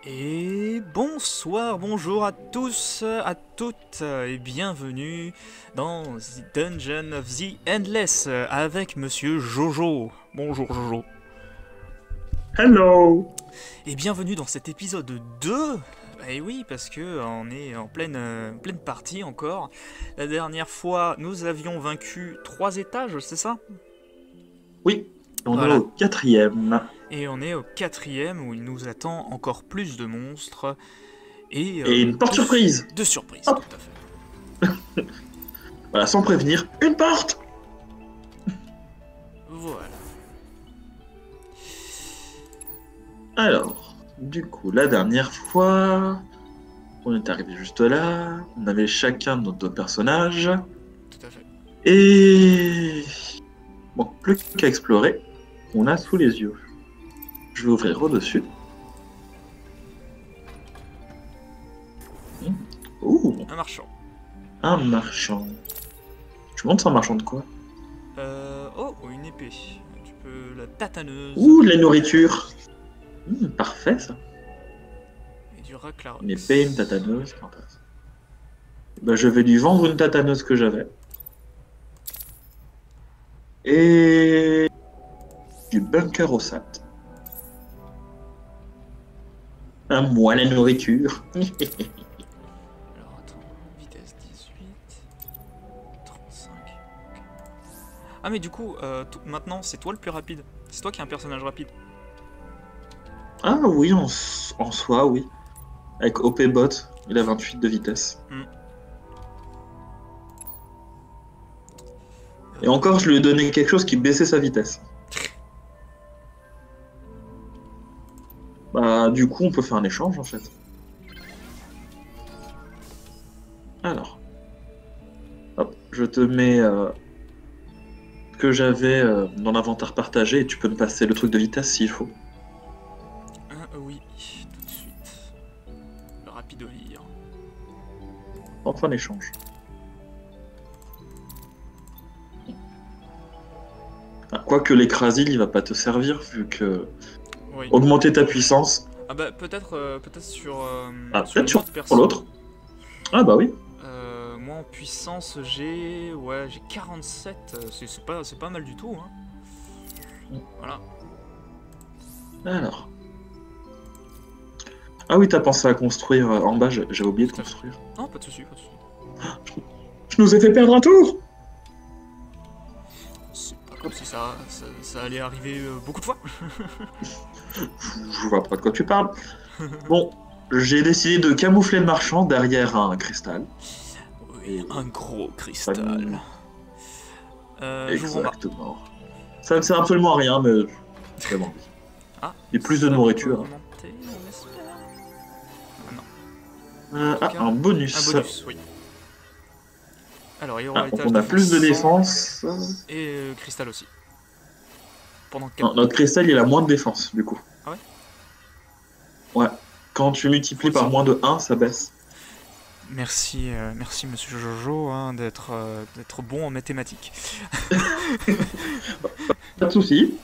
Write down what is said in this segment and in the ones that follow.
Et bonsoir, bonjour à tous, à toutes, et bienvenue dans The Dungeon of the Endless avec Monsieur Jojo. Bonjour Jojo. Hello! Et bienvenue dans cet épisode 2. Et oui, parce que on est en pleine partie encore. La dernière fois, nous avions vaincu 3 étages, c'est ça? Oui, on est Voilà. au quatrième. Et on est au 4e où il nous attend encore plus de monstres et Et une porte surprise! de surprises, Hop! tout à fait. Voilà, sans prévenir, une porte! Voilà. Alors, du coup, la dernière fois, on est arrivé juste là, on avait chacun nos deux personnages, Tout à fait. et... Bon, plus qu'à explorer, on a sous les yeux. Je vais ouvrir au-dessus. Ouh, Un marchand. un marchand. Je me demande c'est un marchand de quoi? Oh, une épée. Tu peux la tataneuse. Ouh, de la nourriture! Parfait ça. Et du raclaros. Une épée, une tataneuse, fantastique. Ben, je vais lui vendre une tataneuse que j'avais. Et du bunker au sat. À moi la nourriture. Alors attends, vitesse 18. 35. Ah mais du coup, maintenant c'est toi le plus rapide. C'est toi qui es un personnage rapide. Ah oui, en soi, oui. Avec OP Bot, il a 28 de vitesse. Et encore, je lui ai donné quelque chose qui baissait sa vitesse. Bah, du coup, on peut faire un échange en fait. Alors, hop, je te mets ce que j'avais dans l'inventaire partagé et tu peux me passer le truc de vitesse s'il faut. Oui, tout de suite. Le rapide au lire. Enfin, l'échange. Ah, quoique l'écrasil, il va pas te servir vu que Oui. augmenter ta puissance. Ah bah peut-être sur. Ah, Sur peut-être une sur autre personne. l'autre. Ah bah oui. Moi en puissance j'ai. Ouais, j'ai 47. C'est pas mal du tout, hein. Voilà. Alors. Ah oui, t'as pensé à construire en bas, j'avais oublié de Tout à fait. construire. Non, pas de soucis, pas de soucis. Je nous ai fait perdre un tour. C'est pas comme si ça allait arriver beaucoup de fois. Je vois pas de quoi tu parles. Bon, j'ai décidé de camoufler le marchand derrière un cristal. Oui, un gros cristal. J'ouvre en bas. Exactement. Ça ne sert absolument à rien, mais j'ai envie. Ah, Et plus de ça nourriture. peut augmenter, on espère. Ah non. Ah, un bonus. Un bonus, oui. Alors, il y aura Ah, donc l'étage on a plus de défense défense. et cristal aussi. Pendant 4 Non, notre cristal, il a moins de défense, du coup. Ah ouais? Ouais. Quand tu multiplies par moins de 1, ça baisse. Merci, merci Monsieur Jojo hein, d'être bon en mathématiques. Pas de soucis.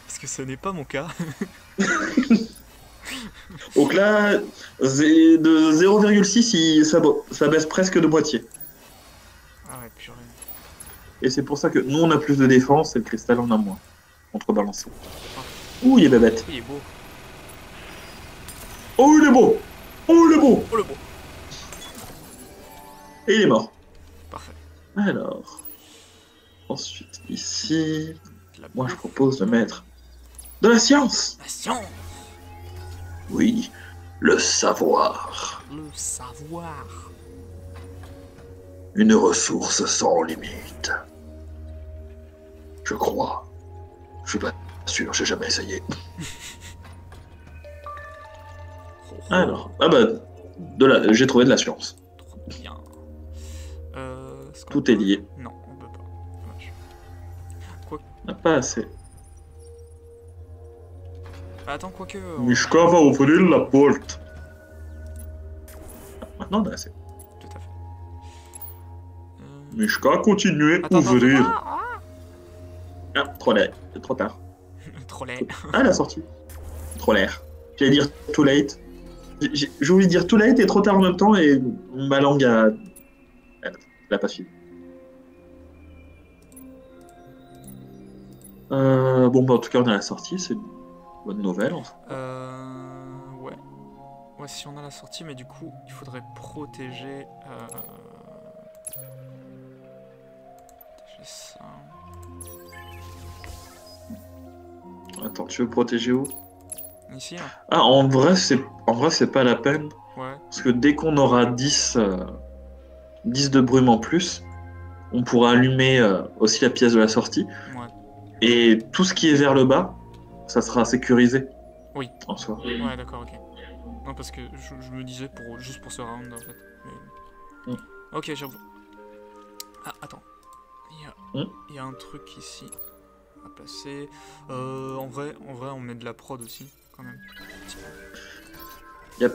Parce que ce n'est pas mon cas. Donc là, de 0,6, ça baisse presque de moitié. Ah ouais, purée. Et c'est pour ça que nous, on a plus de défense et le cristal en a moins. Contrebalancé. Ouh, il est bête. Il est beau. Oh, il est beau. Oh, il est beau. Oh le beau. Et il est mort. Parfait. Alors. Ensuite, ici. La Moi, je bouffe. propose de mettre de la science. La science. Oui, le savoir. Le savoir. Une ressource sans limite. Je crois. Je suis pas sûr, j'ai jamais essayé. Alors, ah bah, j'ai trouvé de la science. Trop bien. Est-ce qu'on Tout peut- est lié. Non, on peut pas. Dommage. Quoi... On n'a pas assez. Attends, quoique... Mishka va ouvrir la porte. Maintenant, on a assez. Tout à fait. Mishka, continuez à Attends, ouvrir. attends. Ah, trop l'air. Trop tard. Trop laid. Ah, la sortie. Trop l'air. J'allais dire too late. J'ai voulu dire too late et trop tard en même temps et ma langue a... Elle a pas fini. Bon, bah, en tout cas, on est à la sortie, c'est une bonne nouvelle. Ouais. Ouais, si on a la sortie, mais du coup, il faudrait protéger... ça. Attends, tu veux protéger où? Ici, hein. Ah, en vrai, c'est pas la peine. Ouais. Parce que dès qu'on aura 10 de brume en plus, on pourra allumer aussi la pièce de la sortie. Ouais. Et tout ce qui est vers le bas, ça sera sécurisé. Oui. En soi. Ouais, d'accord, ok. Non, parce que je me disais juste pour ce round, en fait. Mais... Ok, j'avoue. Ah, attends. Il y a un truc ici à placer. En vrai, on met de la prod aussi, quand même. Yep.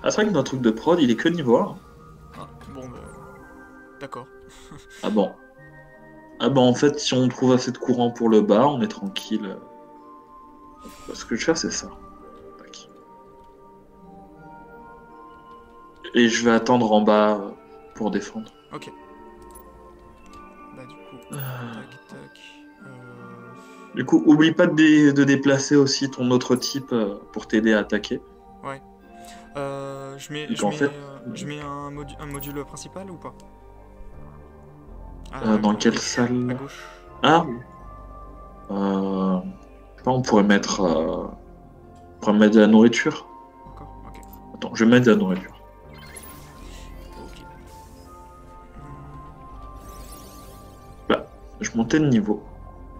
Ah, c'est vrai que notre truc de prod, il est que niveau 1. Ah, bon, bah... D'accord. Ah bon. Ah bah en fait, si on trouve assez de courant pour le bas, on est tranquille. Ce que je vais faire, c'est ça. Tac. Et je vais attendre en bas pour défendre. Ok. Bah du coup, tac, tac. Du coup, oublie pas de déplacer aussi ton autre type pour t'aider à attaquer. Ouais. Je mets un module principal ou pas? Dans quelle gauche, salle? à gauche. Ah on pourrait mettre de la nourriture. D'accord, ok. Attends, je vais mettre de la nourriture. Ok. Là, je montais de niveau.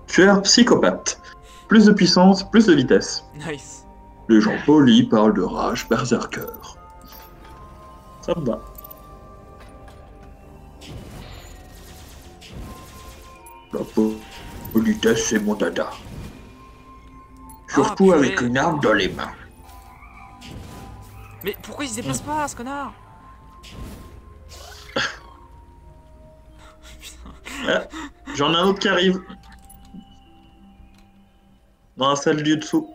Tueur psychopathe. Plus de puissance, plus de vitesse. Nice. Les gens polis parlent de rage berserker. Ça me va. La politesse, c'est mon dada. Surtout purée. avec une arme dans les mains. Mais pourquoi il se déplace pas, ce connard? Ah, j'en ai un autre qui arrive. Dans la salle du dessous.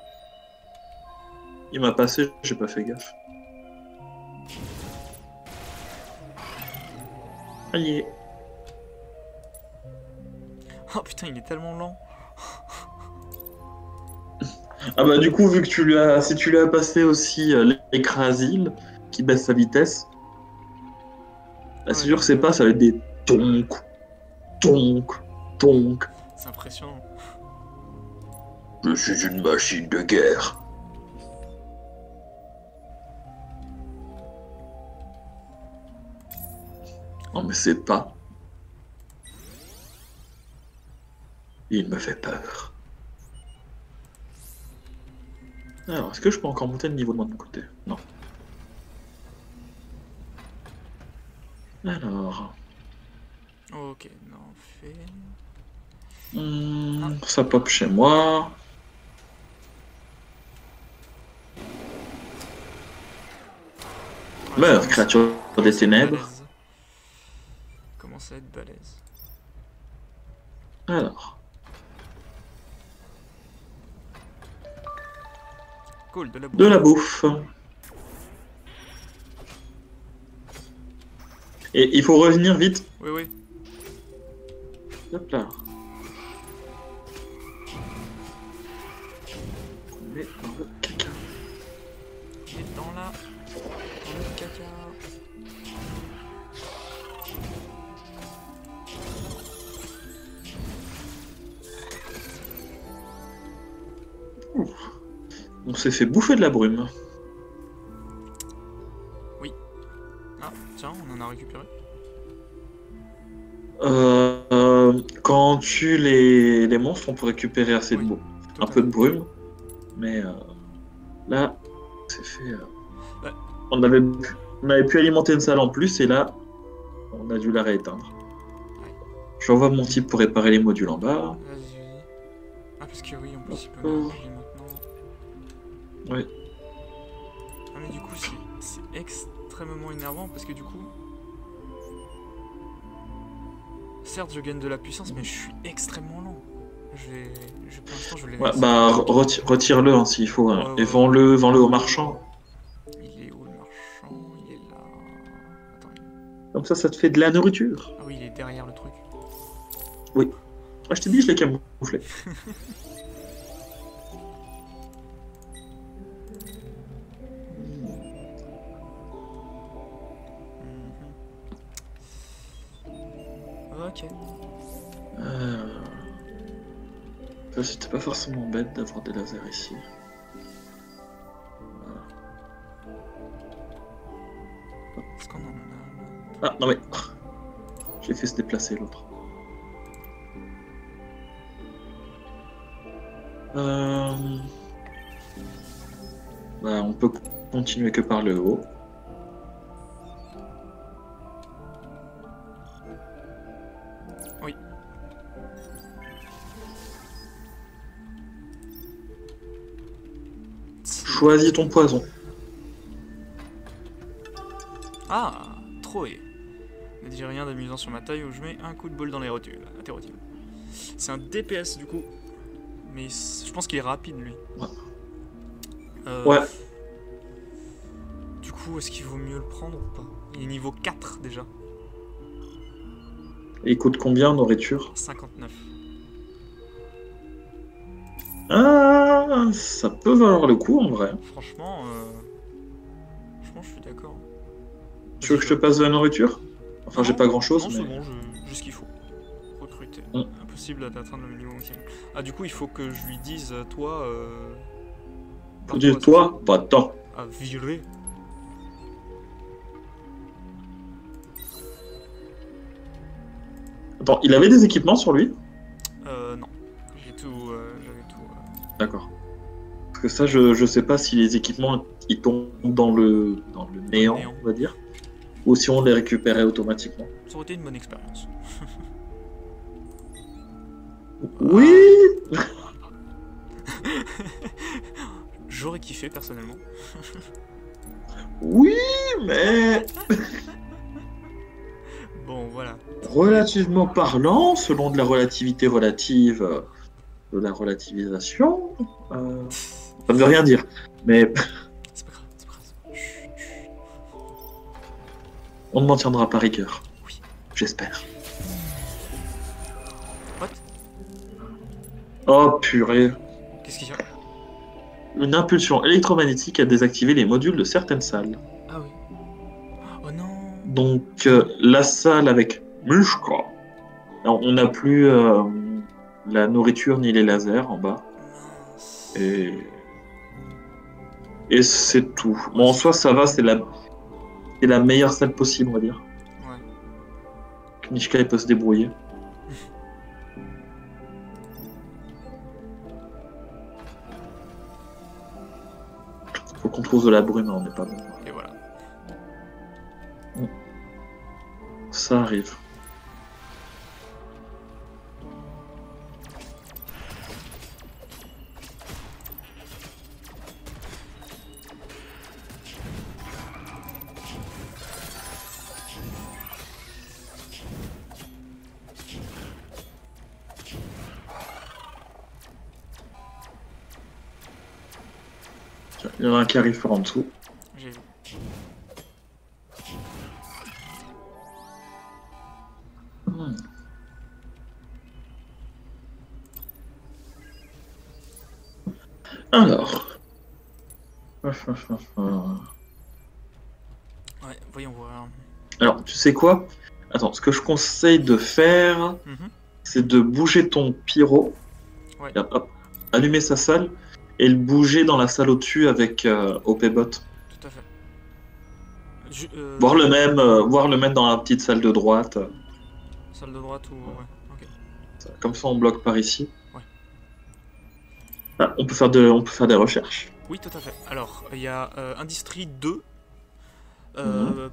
Il m'a passé, j'ai pas fait gaffe. Aïe. Oh putain, il est tellement lent. Ah bah du coup, vu que si tu lui as passé aussi l'écrasile, qui baisse sa vitesse, là, c'est sûr que c'est pas, ça va être des tonk, tonk, tonk. C'est impressionnant. Je suis une machine de guerre. Non mais c'est pas. Il me fait peur. Alors, est-ce que je peux encore monter le niveau de mon côté? Non. Alors... Ok, non, fait... Ça pop chez moi. Meurs, créature des ténèbres. Commence à être balèze. Alors. Cool, de la bouffe. De la bouffe. Et il faut revenir vite. Oui, oui. Hop là. Mais dans le caca. Et dans le caca. On s'est fait bouffer de la brume. Oui. Ah, tiens, on en a récupéré. Quand on tue les monstres, on peut récupérer assez de boue. Un peu de brume. Mais là, c'est fait. Ouais. On avait pu alimenter une salle en plus et là, on a dû la rééteindre. Ouais. J'envoie mon type pour réparer les modules en bas. Vas-y. Ah, parce que oui, en plus, il peut m'appuyer maintenant. Oui. Ah, mais du coup, c'est extrêmement énervant parce que du coup. Certes, je gagne de la puissance, mais je suis extrêmement lent. Pour l'instant, je l'ai Ouais, laissé. bah retire-le hein, s'il faut, hein, Ouais, et ouais, vends-le au marchand. il est où le marchand? Il est là. Attends. Comme ça te fait de la nourriture. Ah oui, il est derrière le truc. Oui. Ah, je t'ai dit, je l'ai camouflé. Mhm. Ok. Euh... Ça, c'était pas forcément bête d'avoir des lasers ici. Est-ce qu'on en a? Ah, non mais... J'ai fait se déplacer l'autre. Bah, on peut continuer que par le haut. Oui. Choisis ton poison. Ah, Troé. Ne dis rien d'amusant sur ma taille où je mets un coup de boule dans les rotules. C'est un DPS du coup. Mais je pense qu'il est rapide lui. Ouais. Euh, Du coup, est-ce qu'il vaut mieux le prendre ou pas? Il est niveau 4 déjà. Et il coûte combien en nourriture? 59. Ah, ça peut valoir le coup en vrai. Franchement, je suis d'accord. Tu veux que je te passe de la nourriture? Enfin, j'ai pas grand chose, Non, mais. c'est bon, j'ai ce qu'il faut. Recruter. Mm. Impossible d'atteindre le minimum maximum. Ah, du coup, il faut que je lui dise, toi. Faut dire toi, pas tant. À virer. Attends, il avait des équipements sur lui? Non. J'avais tout. D'accord. Parce que ça, je sais pas si les équipements ils tombent dans le néant, on va dire, ou si on les récupérait automatiquement. Ça aurait été une bonne expérience. Oui. J'aurais kiffé personnellement. Oui, mais Bon, voilà. relativement parlant, selon de la relativité relative, de la relativisation, ça ne veut rien dire. Mais C'est pas grave, c'est pas grave. Chut, chut. on ne m'en tiendra pas rigueur. Oui. J'espère. What? Oh purée. Qu'est-ce qu'il y a? Une impulsion électromagnétique a désactivé les modules de certaines salles. Ah oui. Oh non. Donc la salle avec Mushka. Alors, on n'a plus la nourriture ni les lasers en bas. Mince. Et c'est tout. Bon, en soi, ça va, c'est la meilleure salle possible, on va dire. Ouais. Knishka, il peut se débrouiller. Faut qu'on trouve de la brume, on n'est pas bon. Et voilà. Ça arrive. Tiens, il y en a un qui arrive par en dessous. J'ai vu. Hmm. Alors. Ouais, voyons voir. Alors, tu sais quoi? Attends, ce que je conseille de faire, Mhm. c'est de bouger ton pyro. Ouais. Et hop, allumer sa salle et le bouger dans la salle au-dessus avec OPBot. Tout à fait. Voir le même dans la petite salle de droite. Salle de droite ou... Ouais, ok. Comme ça, on bloque par ici. Ouais. Ah, on peut faire des recherches. Oui, tout à fait. Alors, il y a Industrie 2,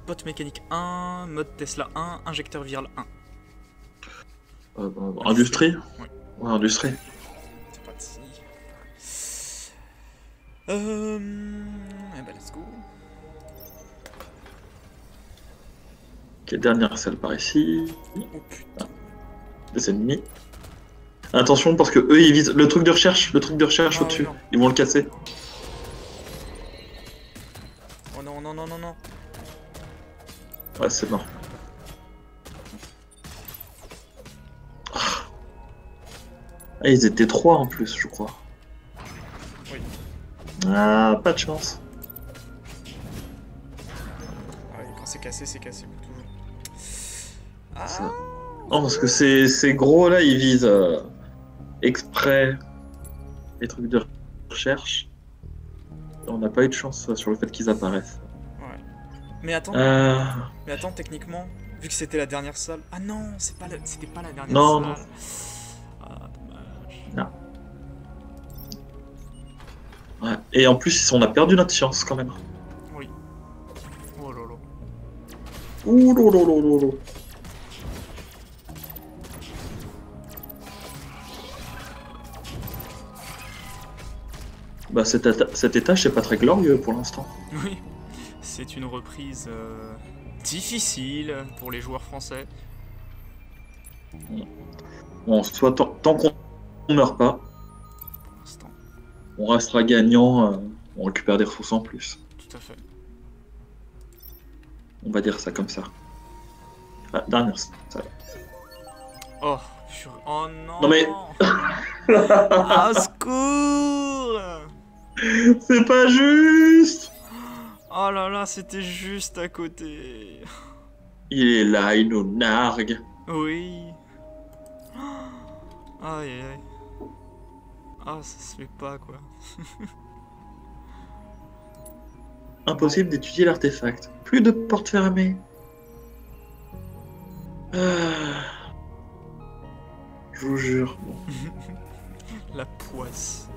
pote mécanique 1, mode Tesla 1, injecteur viral 1. Industrie? Ouais. Ouais, industrie. C'est parti. Eh ben, let's go. Ok, dernière salle par ici. Oh putain. Des ennemis. Attention, parce que eux, ils visent le truc de recherche Ah ouais, au-dessus. non. Ils vont le casser. Oh non, non, non, non, non. Ouais, c'est mort. Ah, ils étaient 3 en plus, je crois. Oui. Ah, pas de chance. Ah ouais, quand c'est cassé pour toujours. Ah, Ça. Non, parce que ces gros là, ils visent exprès les trucs de recherche. On n'a pas eu de chance sur le fait qu'ils apparaissent. ouais. Mais attends, Euh... techniquement, vu que c'était la dernière salle. Ah non, c'était pas la dernière Non, non, salle. Ah, dommage. non. Ouais. Et en plus, on a perdu notre science quand même. Oui. Oh lolo. Ouh lolo. Bah, cet étage, c'est pas très glorieux pour l'instant. Oui, c'est une reprise difficile pour les joueurs français. Bon, soit tant qu'on meurt pas, Pour l'instant, on restera gagnant. On récupère des ressources en plus. tout à fait. On va dire ça comme ça. Ah, dernière salle. Oh, oh Non non. mais, Ah, au secours. c'est pas juste. Oh là là, c'était juste à côté. Il est là, il nous nargue. Oui. Aïe aïe aïe. Ah, ça se fait pas quoi. Impossible d'étudier l'artefact. Plus de porte fermée. Ah, je vous jure. Bon. La poisse.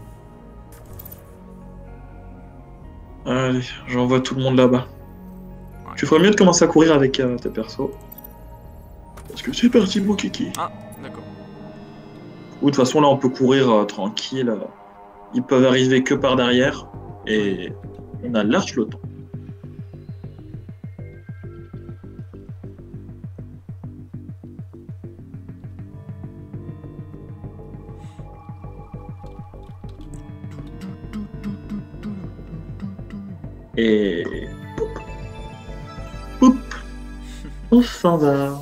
Allez, j'envoie tout le monde là-bas. Ouais. Tu ferais mieux de commencer à courir avec tes persos. Parce que c'est parti, mon kiki. Ah, d'accord. Ou de toute façon, là, on peut courir tranquille. Ils peuvent arriver que par derrière. Et on a large le temps. Et... Poup. On s'en va.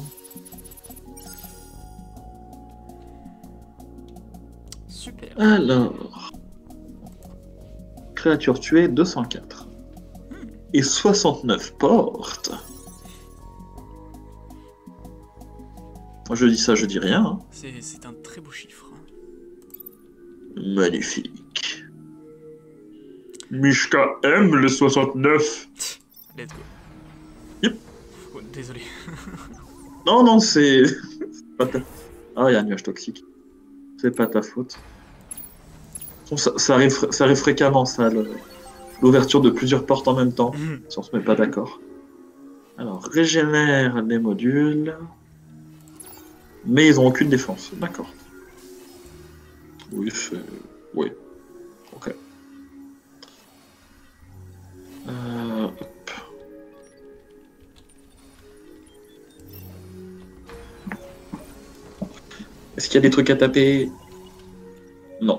Super. Alors... Créature tuée, 204. Et 69 portes. Je dis ça, je dis rien. Hein. C'est un très beau chiffre. Magnifique. Mishka aime le 69. Let's go. Yep. Oh, désolé. Non, c'est... pas ta... Ah, il y a un nuage toxique. C'est pas ta faute. Ça arrive fréquemment, ça, l'ouverture de plusieurs portes en même temps, si on se met pas d'accord. Alors, régénère les modules. Mais ils ont aucune défense. D'accord. Oui, c'est... Oui. Ok. Hop. Est-ce qu'il y a des trucs à taper? Non.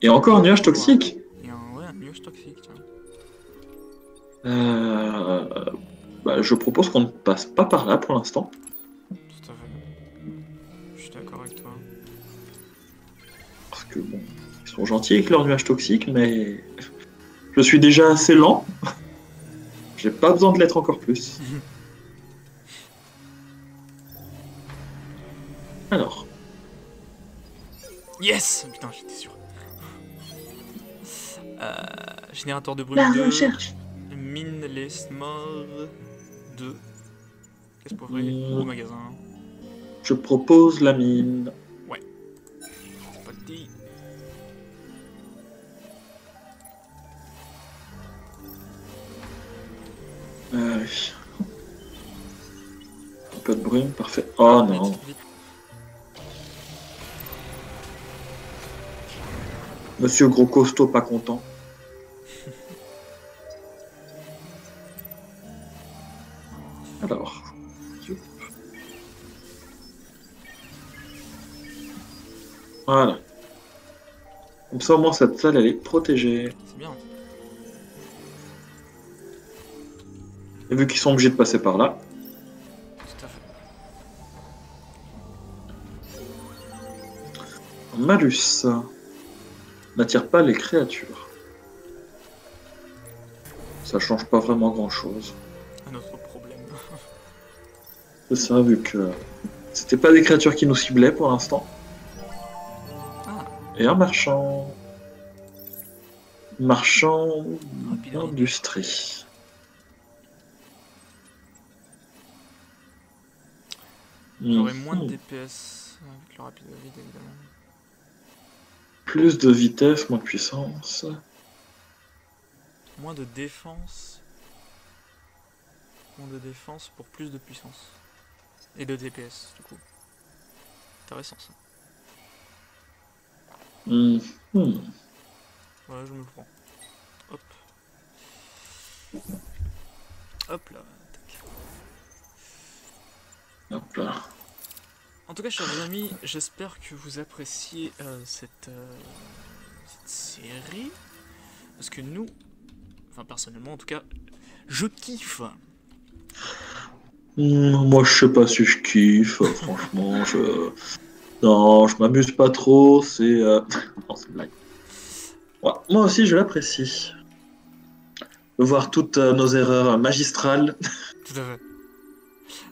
Et encore un nuage toxique. Et un nuage toxique, tiens. Bah, je propose qu'on ne passe pas par là pour l'instant. Tout à fait. Je suis d'accord avec toi. Parce que bon, ils sont gentils avec leur nuage toxique, mais je suis déjà assez lent. J'ai pas besoin de l'être encore plus. Alors. Yes. Putain, j'étais sûr. Générateur de brume La 2. recherche. Mine les morts 2. Qu'est-ce pour vrai au magasin. Je propose la mine. Ouais. C'est pas dit. Oui. Un peu de brume, parfait. Oh non. Vite, vite. Monsieur Gros Costaud pas content. Alors. Voilà. Comme ça, au moins, cette salle, elle est protégée. C'est bien. Et vu qu'ils sont obligés de passer par là, Tout à fait. malus n'attire pas les créatures. Ça change pas vraiment grand-chose. Un autre problème. C'est ça, vu que c'était pas des créatures qui nous ciblaient pour l'instant. Ah, Et un marchand. Marchand rapide. d'industrie. J'aurai moins de Mhm. DPS avec le rapide vide, évidemment. Plus de vitesse, moins de puissance. Moins de défense. Moins de défense pour plus de puissance. Et de DPS, du coup. Intéressant, ça. Mhm. Voilà, je me le prends. Hop. Hop là. Tac. Hop là. En tout cas, chers amis, j'espère que vous appréciez cette série. Parce que nous, enfin personnellement en tout cas, je kiffe. Moi, je sais pas si je kiffe, franchement, Non, je m'amuse pas trop, c'est... Non, c'est une blague. Ouais, moi aussi, je l'apprécie. Voir toutes nos erreurs magistrales. Tout à fait.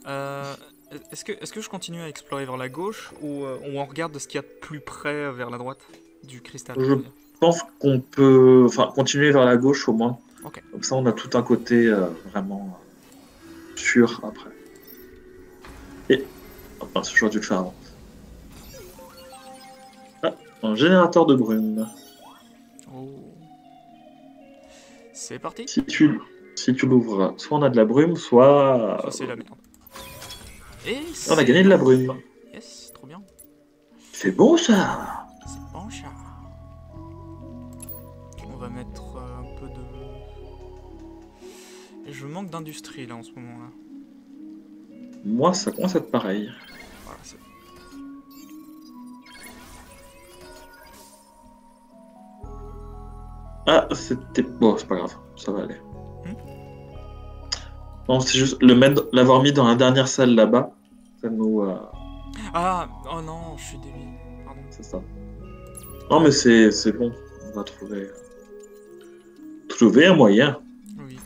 Euh, est-ce que je continue à explorer vers la gauche ou on regarde ce qu'il y a de plus près vers la droite du cristal? Je pense qu'on peut continuer vers la gauche au moins. Ok. Comme ça, on a tout un côté vraiment sûr après. Et... Enfin, j'aurais dû le faire avant. Ah, un générateur de brume. Oh. C'est parti. Si tu l'ouvres, soit on a de la brume, soit... Ça c'est la merde. Et on a gagné de la brume. Yes, trop bien. C'est bon ça. C'est bon ça. On va mettre un peu de... Et je manque d'industrie là en ce moment là. Moi, ça commence à être pareil. Voilà, c'est... Ah, c'était... Bon, c'est pas grave, ça va aller. Hmm. Non, c'est juste l'avoir mis dans la dernière salle là-bas. Ça nous... Ah, oh non, je suis débile. Pardon. C'est ça. Non, mais c'est bon. On va trouver un moyen. Oui.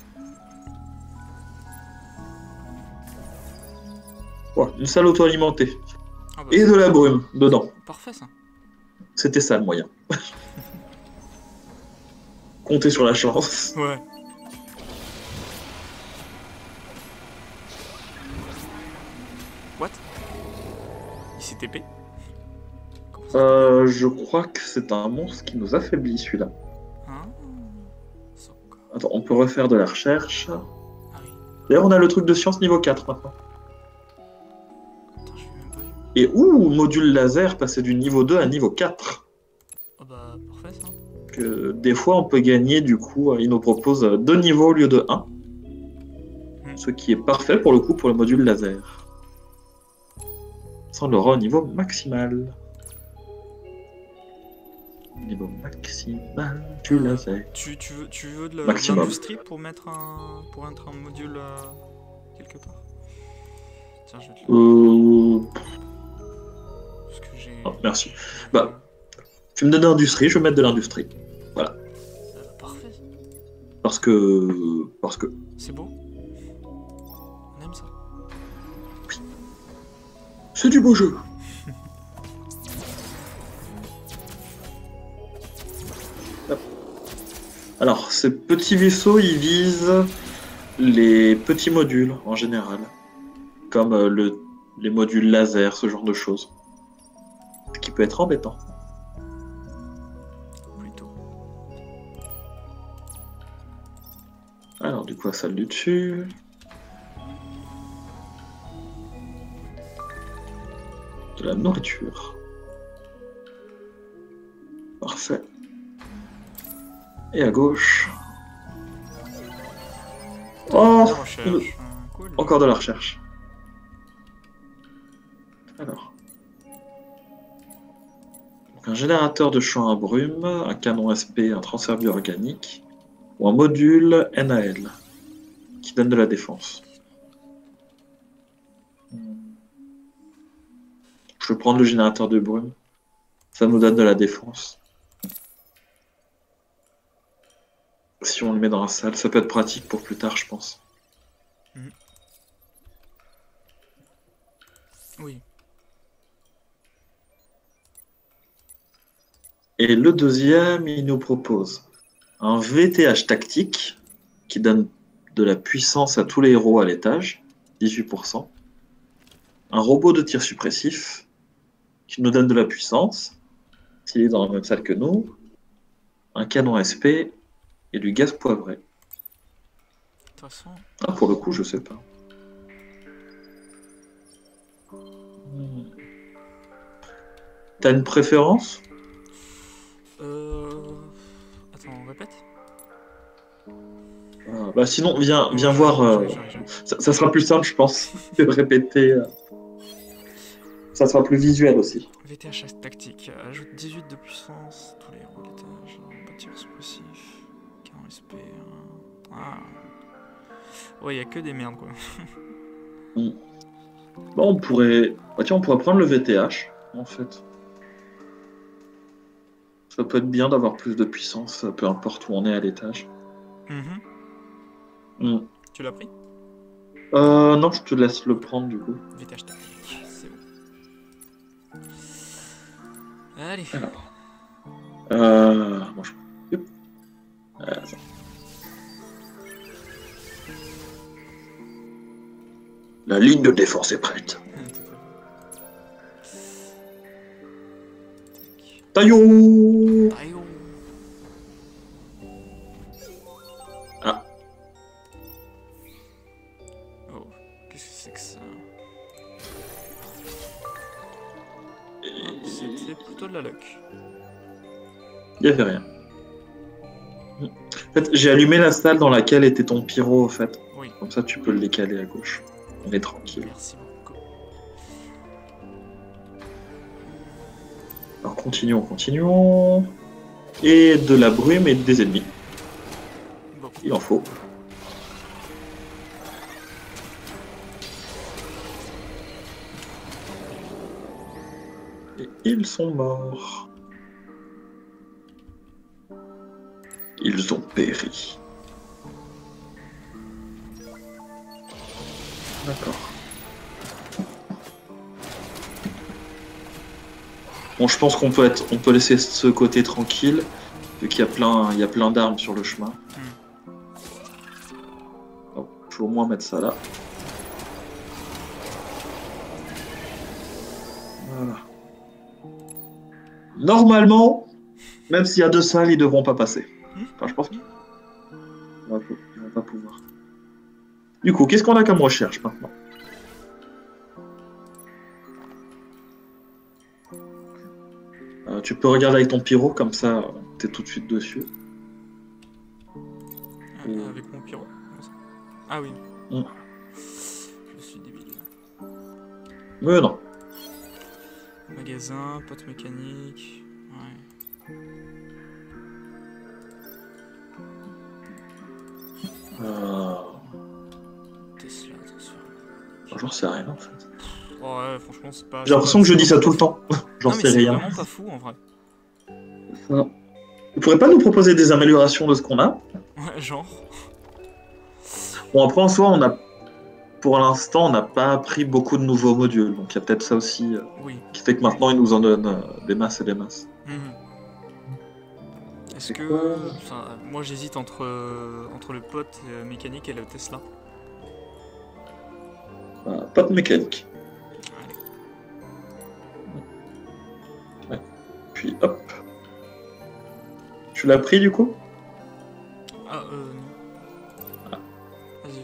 Ouais, une salle auto-alimentée. Ah bah, Et de la brume dedans. parfait ça. C'était ça le moyen. Compter sur la chance. Ouais. What? Il s'est TP? Comment ça? Je crois que c'est un monstre qui nous affaiblit celui-là. Hein? Sokka. Attends, on peut refaire de la recherche. Ah oui. D'ailleurs, on a le truc de science niveau 4 maintenant. Attends, je l'ai même pas vu. Et module laser passé du niveau 2 à niveau 4. Oh bah, parfait ça. Que des fois, on peut gagner, du coup, il nous propose 2 niveaux au lieu de 1. Ce qui est parfait pour le coup pour le module laser. Ça, on l'aura au niveau maximal. Niveau maximal du laser. Tu veux de Maximum. l'industrie pour mettre un module quelque part? Tiens, je vais te le... Parce que j'ai... Oh, merci. Bah, tu me donnes de l'industrie, je vais mettre de l'industrie. Voilà. Parfait. Parce que... C'est beau. On aime ça. C'est du beau jeu. Alors, ces petits vaisseaux, ils visent les petits modules en général. Comme les modules laser, ce genre de choses. Ce qui peut être embêtant. Plutôt. Alors, du coup, la salle du dessus. De la nourriture. Parfait. Et à gauche. Oh, La recherche. Cool. encore de la recherche. Alors. Donc un générateur de champ à brume, un canon SP, un transfert organique, ou un module NAL qui donne de la défense. Je vais prendre le générateur de brume. Ça nous donne de la défense. Si on le met dans la salle, ça peut être pratique pour plus tard, je pense. Oui. Et le deuxième, il nous propose un VTH tactique qui donne de la puissance à tous les héros à l'étage, 18%. Un robot de tir suppressif qui nous donne de la puissance, s'il est dans la même salle que nous. Un canon SP et du gaz poivré. De toute façon... Ah, pour le coup, je sais pas. T'as une préférence? Attends, on répète? Bah sinon, viens Ouais, voir. j'arrive. Ça sera plus simple, je pense, de répéter. Ça sera plus visuel aussi. VTH tactique, ajoute 18 de puissance, tous les héros à l'étage, pas de tir suppressif, canon SP... Ah... Ouais, y a que des merdes, quoi. Bon, on pourrait... Bah, tiens, on pourrait prendre le VTH, en fait. Ça peut être bien d'avoir plus de puissance, peu importe où on est à l'étage. Tu l'as pris? Non, je te laisse le prendre, du coup. VTH tactique, c'est bon. Allez. Alors... Bon, La ligne de défense est prête. Taillot! Taillot. Ah. Oh, qu'est-ce que c'est que ça? C'était plutôt de la luck. Il n'y avait rien. En fait, j'ai allumé la salle dans laquelle était ton pyro, en fait. Oui. Comme ça, tu peux le décaler à gauche. On est tranquille. Merci beaucoup. Alors, continuons. Et de la brume et des ennemis. Bon. Il en faut. Et ils sont morts. Ils ont péri. D'accord. Bon, je pense qu'on peut laisser ce côté tranquille, vu qu'il y a plein d'armes sur le chemin. Donc, je vais au moins mettre ça là. Voilà. Normalement, même s'il y a deux salles, ils devront pas passer. Enfin, je pense qu'ils vont pas pouvoir. Du coup, qu'est-ce qu'on a comme recherche maintenant? Tu peux regarder avec ton pyro, comme ça, t'es tout de suite dessus. Avec mon pyro. Ah oui. Je suis débile. Mais non. Magasin, pote mécanique. Ouais. Tesla, transfert. J'en sais rien en fait. Ouais, franchement, c'est pas. J'ai l'impression que je dis ça tout le temps. J'en sais rien. C'est vraiment pas fou en vrai. Ça. Vous pourrez pas nous proposer des améliorations de ce qu'on a? Ouais, genre. Bon, après en soi, pour l'instant, on n'a pas appris beaucoup de nouveaux modules. Donc il y a peut-être ça aussi Oui. qui fait que maintenant, ils nous en donnent des masses et des masses. Est-ce que. Enfin, moi j'hésite entre le pote mécanique et le Tesla. Pas de mécanique. Allez. Ouais. Puis hop. Tu l'as pris du coup? Ah, non. Vas-y.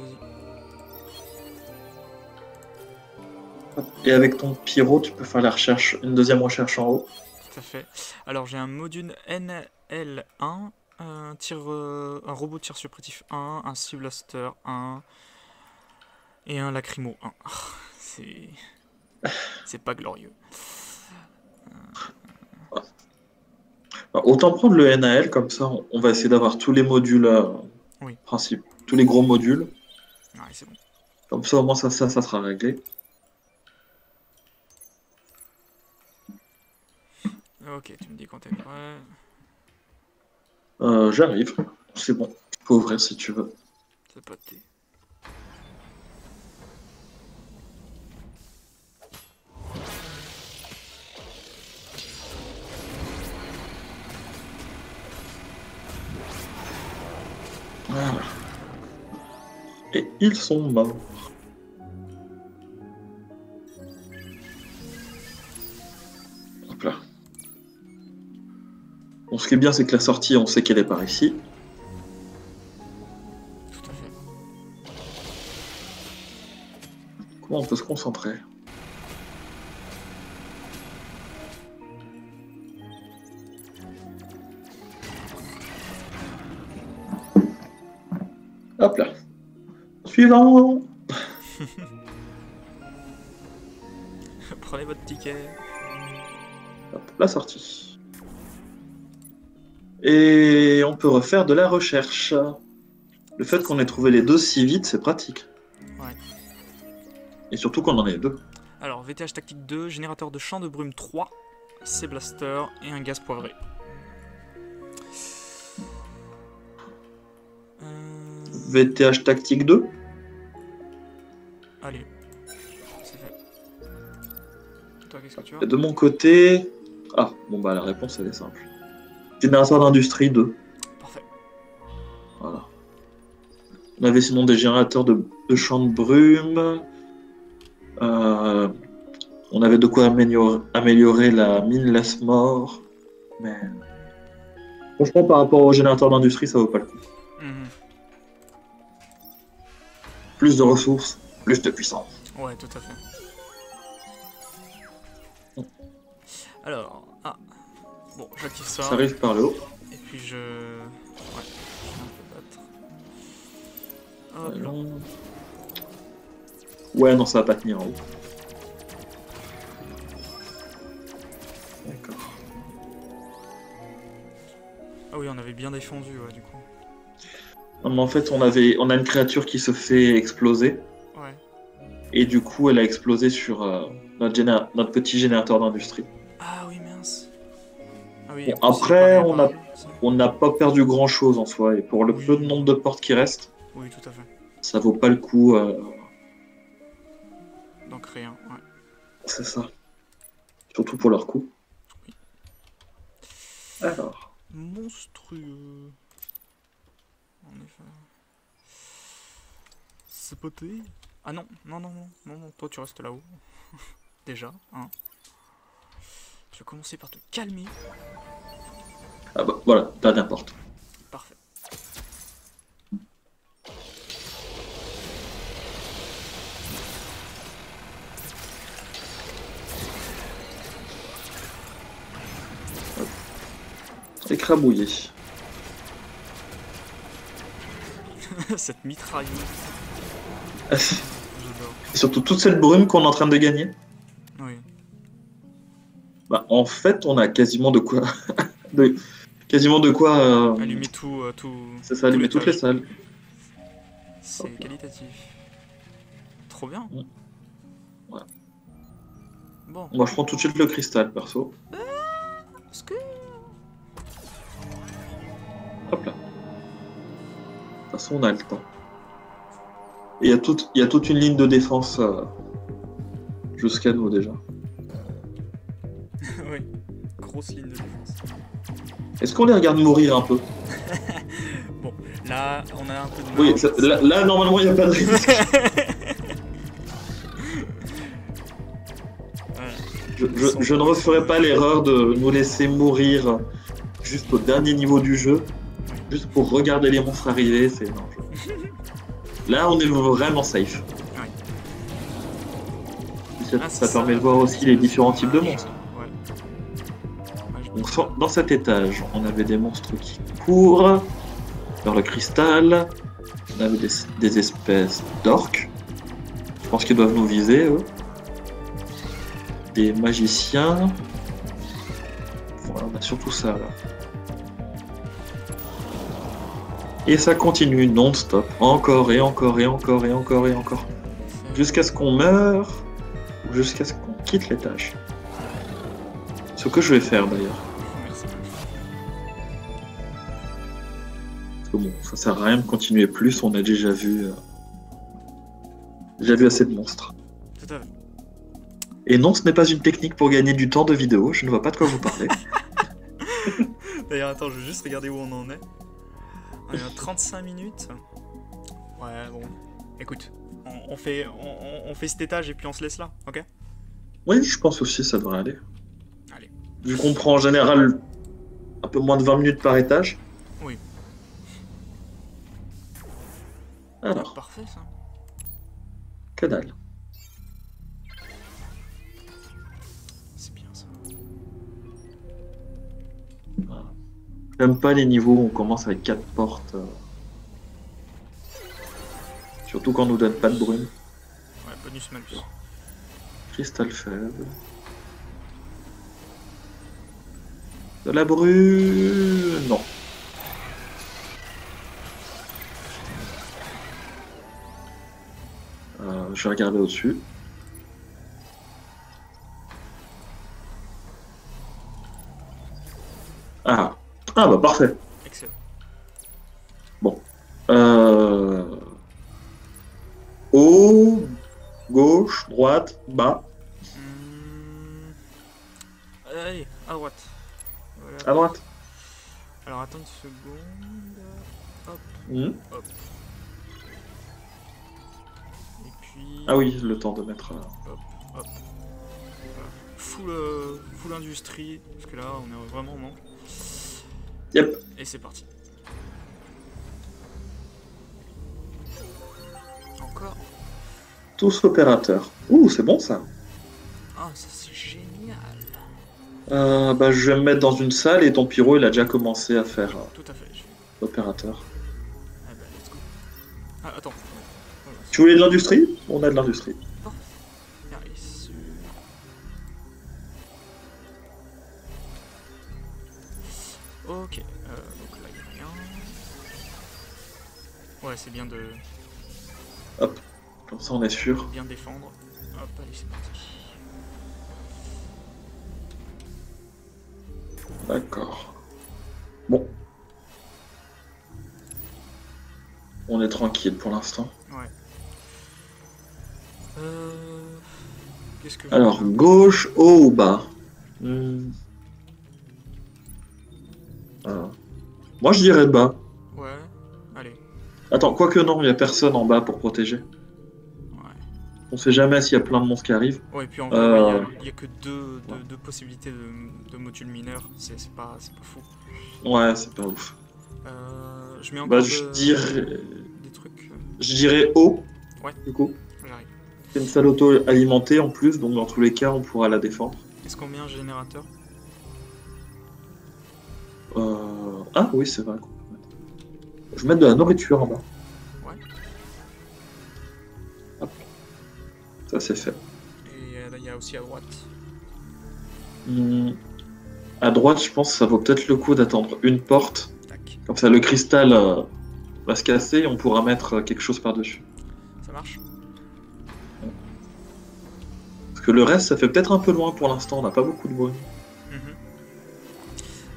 Et avec ton pyro, tu peux faire une deuxième recherche en haut. Tout à fait. Alors j'ai un module NL1, un robot de tir suppressif 1, un Sea Blaster 1 et un lacrymo 1. C'est pas glorieux. Autant prendre le NAL, comme ça on va essayer d'avoir tous les modules Oui. principaux, tous les gros modules. Ouais, c'est bon. Comme ça au moins ça sera réglé. Ok, tu me dis quand t'es prêt. J'arrive, c'est bon. Tu peux ouvrir si tu veux. C'est pas thé. Voilà. Et ils sont morts. Hop là. Bon, ce qui est bien, c'est que la sortie, on sait qu'elle est par ici. Tout à fait. Comment on peut se concentrer? Hop là. Suivant. Prenez votre ticket. Hop, la sortie. Et on peut refaire de la recherche. Le fait qu'on ait trouvé les deux si vite, c'est pratique. Ouais. Et surtout qu'on en ait deux. Alors, VTH tactique 2, générateur de champ de brume 3, C-Blaster et un gaz poivré. VTH tactique 2. Allez, c'est fait. Toi, qu'est-ce que tu as? Et de mon côté... Ah, bon bah la réponse elle est simple. Générateur d'industrie 2. Parfait. Voilà. On avait sinon des générateurs de champs de brume. On avait de quoi améliorer la mine laisse-mort. Mais... franchement, par rapport aux générateurs d'industrie, ça vaut pas le coup. Plus de ressources, plus de puissance. Ouais, tout à fait. Alors, bon, j'active ça. Ça arrive par le haut. Et puis je... Ouais, je vais un peu battre. Hop là. Ouais, non, ça va pas tenir en haut. D'accord. Ah oui, on avait bien défendu, ouais, du coup. Non, mais en fait, on a une créature qui se fait exploser. Ouais. Et du coup, elle a explosé sur notre petit générateur d'industrie. Ah oui, mince. Ah oui, Bon, en plus, après, il est pas on n'a pas perdu grand-chose en soi. Et pour le Oui. peu de nombre de portes qui restent, Oui, tout à fait. ça vaut pas le coup. Donc rien, ouais. C'est ça. Surtout pour leur coût. Oui. Alors. Monstrueux. En effet. C'est poté. Ah non, non, non, non, non, non, toi tu restes là-haut. Déjà, hein. Je vais commencer par te calmer. Ah bah voilà, dernière porte. Parfait. Écrabouillé. Cette mitrailleuse. Et J'adore. surtout toute cette brume qu'on est en train de gagner. Oui. Bah en fait, on a quasiment de quoi... quasiment de quoi... Allumer tout... c'est ça, allumer toutes les l'étage. salles. C'est qualitatif. Trop bien. Ouais. Bon. Moi, je prends tout de suite le cristal, perso. Est-ce que... Hop là. De toute façon, on a le temps. Et il y a toute une ligne de défense jusqu'à nous, déjà. Oui. Grosse ligne de défense. Est-ce qu'on les regarde mourir un peu? Bon, là, on a un peu de Oui, marge. là, normalement, il n'y a pas de risque. Voilà. Je ne referai pas l'erreur de nous laisser mourir juste au dernier niveau du jeu, juste pour regarder les monstres arriver. C'est non. Là, on est vraiment safe. Ouais. Ça permet de voir aussi les différents types de monstres. Ouais. Ouais, je Donc, dans cet étage, on avait des monstres qui courent vers le cristal. On avait des espèces d'orques. Je pense qu'ils doivent nous viser, eux. Des magiciens. Voilà, on a surtout ça, là. Et ça continue non-stop, encore et encore et encore et encore et encore. Jusqu'à ce qu'on meure, ou jusqu'à ce qu'on quitte l'étage. Ce que je vais faire d'ailleurs. Merci. Parce que bon, ça sert à rien de continuer plus, on a déjà vu assez de monstres. Tout à fait. Et non, ce n'est pas une technique pour gagner du temps de vidéo, je ne vois pas de quoi vous parlez. D'ailleurs, attends, je vais juste regarder où on en est. On est à 35 minutes. Ouais, bon. Écoute, on fait cet étage et puis on se laisse là, ok? Oui, je pense aussi ça devrait aller. Allez. Vu qu'on prend en général un peu moins de 20 minutes par étage. Oui. Alors, Parfait, ça. que dalle. C'est bien, ça. Voilà. J'aime pas les niveaux où on commence avec 4 portes. Surtout quand on nous donne pas de brume. Ouais, bonus malus. Cristal faible. De la brume. Non. Je vais regarder au-dessus. Ah. Ah bah parfait. Excellent. Bon. Haut, gauche, droite, bas. Allez, à droite. Voilà. À droite. Alors attends une seconde. Hop, Mhm. hop. Et puis. Ah oui, le temps de mettre... Hop, hop. Voilà. Full industrie, parce que là on est vraiment en manque. Yep. Et c'est parti. Encore. Tous opérateurs. Ouh, c'est bon ça. Ah, ça c'est génial. Bah, je vais me mettre dans une salle et ton pyro il a déjà commencé à faire Tout à fait. opérateur. Ah bah let's go. Ah attends. Voilà. Tu voulais de l'industrie? On a de l'industrie. Nice. Ok, donc là il a rien. Ouais, c'est bien de Hop, comme ça on est sûr. bien défendre. Hop, allez, c'est parti. D'accord. Bon. On est tranquille pour l'instant. Ouais. Qu'est-ce que Alors, gauche, haut ou bas? Ah. Moi je dirais bas. Ouais, allez. Attends, quoique non, il n'y a personne en bas pour protéger. Ouais. On sait jamais s'il y a plein de monstres qui arrivent. Ouais, et puis en vrai, il y a que deux possibilités de modules mineurs. C'est pas fou. Ouais, c'est pas ouf. Je mets encore Bah, je dirais... des trucs. Je dirais haut. Ouais. Du coup. J'arrive. C'est une salle auto-alimentée en plus, donc dans tous les cas, on pourra la défendre. Est-ce qu'on met un générateur? Ah oui, c'est vrai. Je vais mettre de la nourriture en bas. Ouais. Hop. Ça, c'est fait. Et là, il y a aussi à droite. À droite, je pense que ça vaut peut-être le coup d'attendre une porte. Tac. Comme ça, le cristal va se casser et on pourra mettre quelque chose par-dessus. Ça marche? Parce que le reste, ça fait peut-être un peu loin pour l'instant. On n'a pas beaucoup de bruit.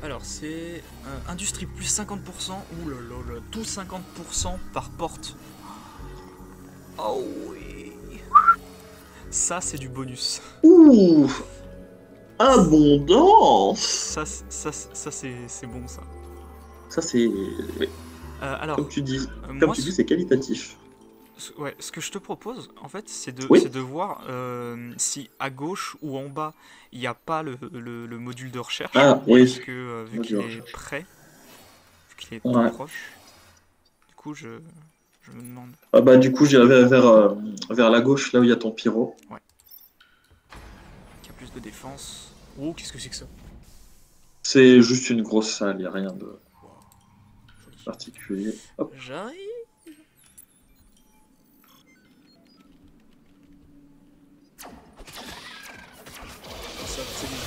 Alors, c'est industrie plus 50%. Ouh là là là, tout 50% par porte. Oh oui. Ça, c'est du bonus. Ouh, abondance. Ça c'est bon, ça. Ça, c'est... Alors, Comme tu dis, moi, c'est qualitatif. Ouais, ce que je te propose, en fait, c'est Oui. de voir si à gauche ou en bas, il n'y a pas le module de recherche. Ah, oui. Parce que vu qu'il Module de est recherche. prêt, vu qu'il est Ouais. tout proche, du coup, je me demande. Ah bah du coup, j'irai vers la gauche, là où il y a ton pyro. Qui a plus de défense. Oh, qu'est-ce que c'est que ça? C'est juste une grosse salle, il n'y a rien de Wow. Joli. particulier. Hop. J'arrive. Ça, c'est bien.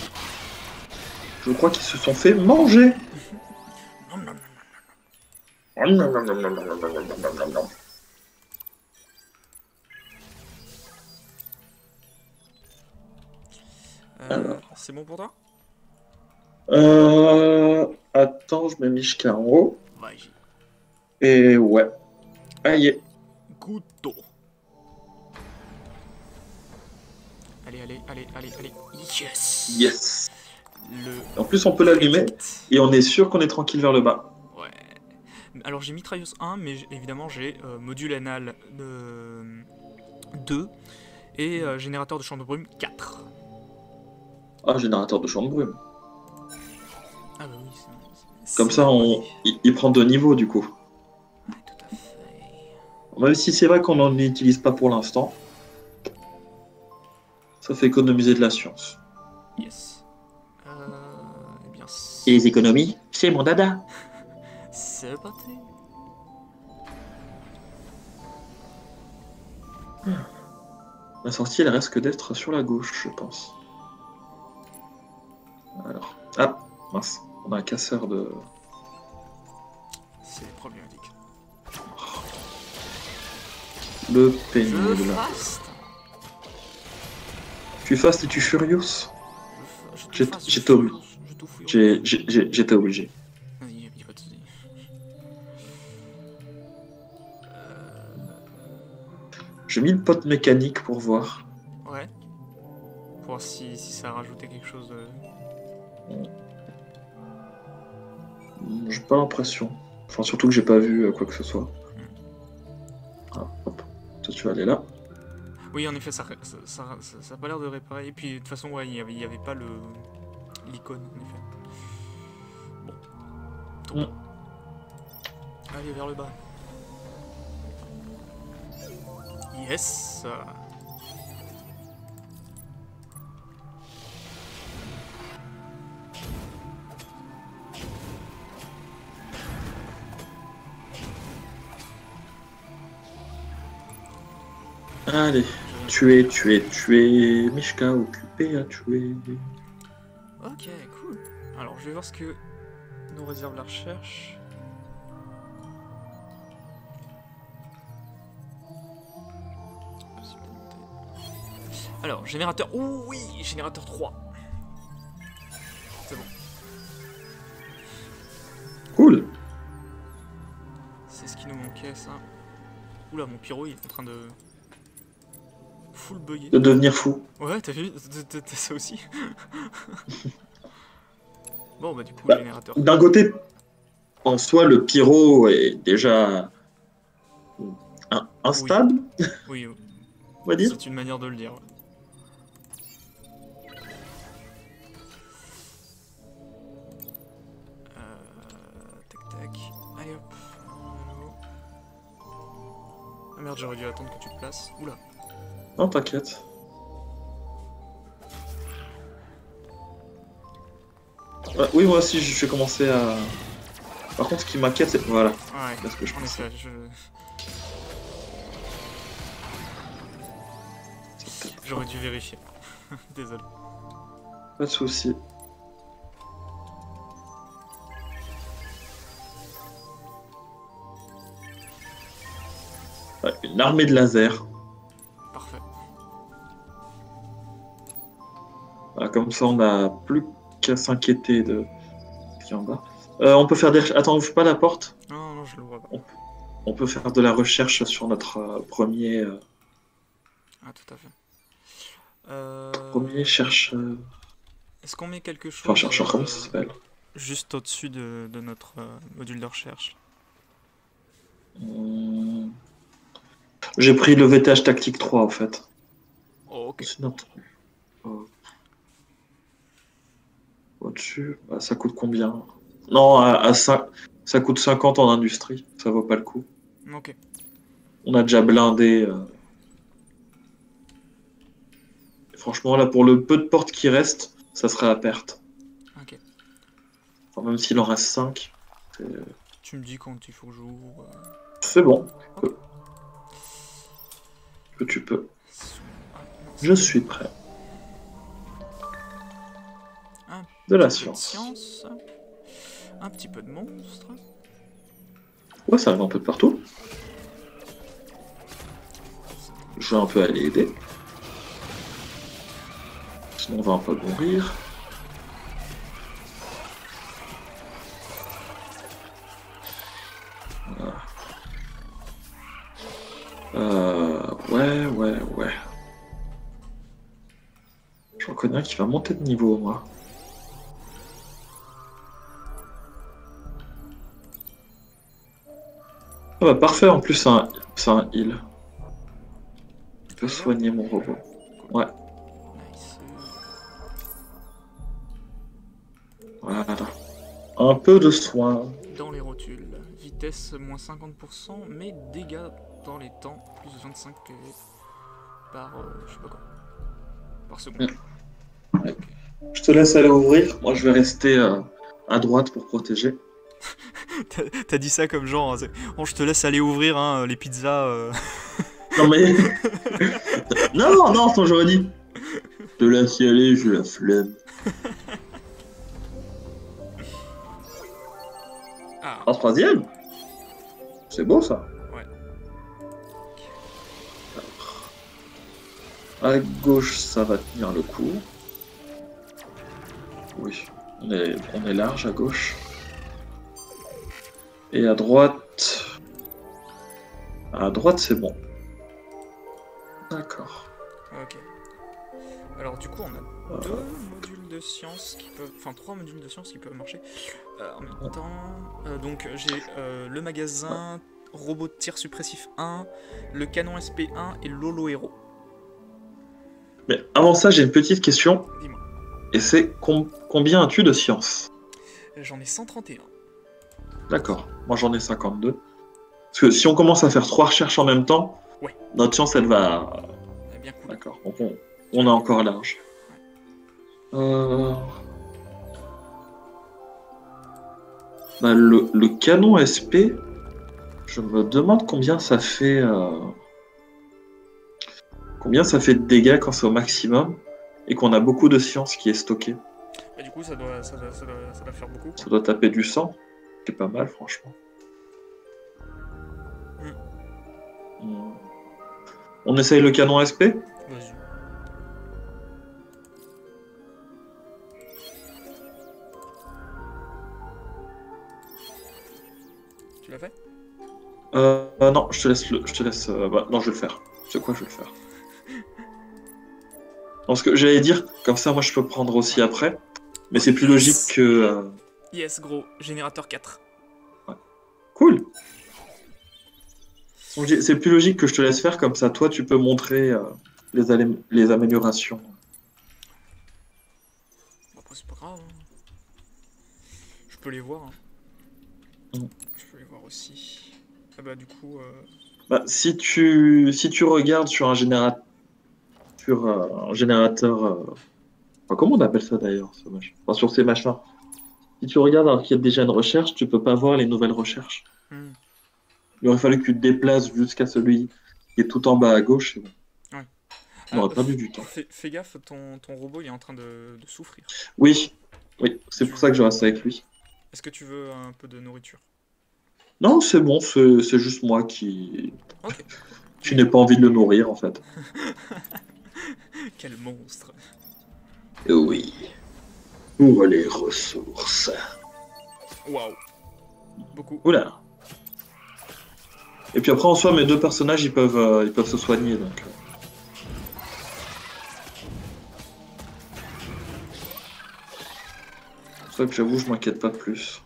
Je crois qu'ils se sont fait manger. Non, non, non, non. Alors. C'est bon pour toi? Attends, je mets Mishka en haut. Vas-y. Et ouais. Aïe. Couteau. Allez, allez, allez, allez, allez. Yes. Yes. Le En plus, on peut l'allumer verdict. et on est sûr qu'on est tranquille vers le bas. Ouais. Alors j'ai mitrailleuse 1, mais évidemment j'ai module anal 2 et générateur de champ de brume 4. Ah, générateur de champ de brume. Ah bah oui, Comme c'est ça, la monnaie. il prend 2 niveaux du coup. Ouais, tout à fait. Même si c'est vrai qu'on n'en utilise pas pour l'instant, ça fait économiser de la science. Yes. Eh bien, Et les économies, c'est mon dada. c'est parti. La sortie, elle risque d'être sur la gauche, je pense. Alors. Ah, mince. On a un casseur de. C'est problématique. Le Je pénible. faste. Tu fastes et tu furious. Je faste, J'étais obligé. je tout fouille. J'étais obligé. Vas-y, y a pas de soucis. J'ai mis le pot mécanique pour voir. Ouais. Pour voir si ça a rajouté quelque chose de... J'ai pas l'impression. Enfin, surtout que j'ai pas vu quoi que ce soit. Ah, hop. Toi, tu vas aller là. Oui, en effet, ça a pas l'air de réparer. Et puis, de toute façon, ouais, il y avait pas l'icône, en effet. Bon. Tombe. Allez, vers le bas. Yes. Allez. Tuer. Mishka occupé à tuer. Ok, cool. Alors, je vais voir ce que nous réserve la recherche. Possible de monter. Alors, générateur... Oh oui, générateur 3. C'est bon. Cool. C'est ce qui nous manquait, ça. Oula, mon pyro, il est en train de... full bugger. De devenir fou. Ouais, t'as vu? T'as ça aussi? Bon, bah du coup, Bah, générateur. d'un côté, en soi, le pyro est déjà instable, Oui, oui. on va dire. C'est une manière de le dire. Ouais. Tac tac. Allez hop. Ah merde, j'aurais dû attendre que tu te places. Oula. Non, t'inquiète. Oui, moi aussi, je vais commencer à... Par contre, ce qui m'inquiète, c'est... Voilà. Ouais, C'est ce que je en pensais. effet, j'aurais dû vérifier. Désolé. Pas de soucis. Ouais, une armée de lasers. Parfait. Voilà, comme ça, on n'a plus qu'à s'inquiéter de ce qui est en bas. On peut faire des... Attends, ouvre pas la porte. Non, non, je le vois pas. On peut faire de la recherche sur notre premier... Ah, tout à fait. Premier chercheur... Est-ce qu'on met quelque chose Enfin, chercheur, comment ça s'appelle? juste au-dessus de notre module de recherche? J'ai pris le VTH Tactique 3, en fait. Oh, ok. C'est notre... Au-dessus, bah, ça coûte combien? Non, à 5... ça coûte 50 en industrie. Ça vaut pas le coup. Ok. On a déjà blindé... Franchement, là, pour le peu de portes qui restent, ça serait à perte. Ok. Enfin, même s'il en reste 5. Tu me dis quand il faut que j'ouvre. C'est bon. Ok. Tu peux. Ah, non, Je suis prêt. Un De la petit peu de science. science. Un petit peu de monstre. Ouais, ça arrive un peu de partout. Je vais un peu aller aider. Sinon, on va un peu mourir. Voilà. Ouais. J'en connais un qui va monter de niveau, moi. Ah bah parfait, en plus c'est un heal. Je peux soigner mon robot. Ouais, Nice. voilà. Un peu de soin. Dans les rotules, vitesse moins 50%, mais dégâts dans les temps, plus 25 PV par je sais pas quoi, par seconde. Ouais. Je te laisse aller ouvrir. Moi, je vais rester à droite pour protéger. T'as dit ça comme genre, oh, je te laisse aller ouvrir hein, les pizzas. Non mais... non, attends, j'aurais dit. Je te laisse y aller, j'ai la flemme. Ah, En troisième? C'est beau ça. ouais. À gauche, ça va tenir le coup. Oui, on est large à gauche. Et à droite... À droite, c'est bon. D'accord. Ok. Alors du coup, on a deux modules de science qui peuvent... Enfin, trois modules de science qui peuvent marcher en même temps. Donc j'ai le magasin, robot de tir suppressif 1, le canon SP1 et l'holo héros. Mais avant ça, j'ai une petite question. Dis-moi. Et c'est combien as-tu de science? J'en ai 131. D'accord. Moi, j'en ai 52. Parce que si on commence à faire 3 recherches en même temps, Ouais. notre chance, elle va... Bien cool. D'accord. Donc, on est encore large. Bah, le canon SP, je me demande combien ça fait... Combien ça fait de dégâts quand c'est au maximum et qu'on a beaucoup de science qui est stockée. Bah, du coup, ça doit faire beaucoup. Ça doit taper du sang. C'est pas mal, franchement. On essaye le canon SP? Vas-y. Tu l'as fait? Non, je te laisse. Non, je vais le faire. C'est quoi, je vais le faire. Parce que j'allais dire, comme ça, moi, je peux prendre aussi après. Mais c'est plus logique que. Yes, gros, générateur 4. Ouais. Cool. C'est plus logique que je te laisse faire, comme ça, toi, tu peux montrer les améliorations. Bon, après, c'est pas grave. Hein. Je peux les voir. Hein. Je peux les voir aussi. Ah bah, du coup. Bah, si tu regardes sur un générateur. Enfin, comment on appelle ça d'ailleurs, ce machin, enfin, sur ces machins. Si tu regardes alors qu'il y a déjà une recherche, tu peux pas voir les nouvelles recherches. Il aurait fallu que tu te déplaces jusqu'à celui qui est tout en bas à gauche. Et bon. Ouais. On aurait perdu du temps. Fais gaffe, ton robot il est en train de souffrir. Oui, c'est pour ça que je reste avec lui. Est-ce que tu veux un peu de nourriture? Non, c'est bon, c'est juste moi qui n'ai pas envie de le nourrir en fait. Quel monstre. Oui. Pour les ressources. Waouh. Beaucoup. Oula. Et puis après en soi mes deux personnages ils peuvent se soigner donc. C'est pour ça que j'avoue je m'inquiète pas plus.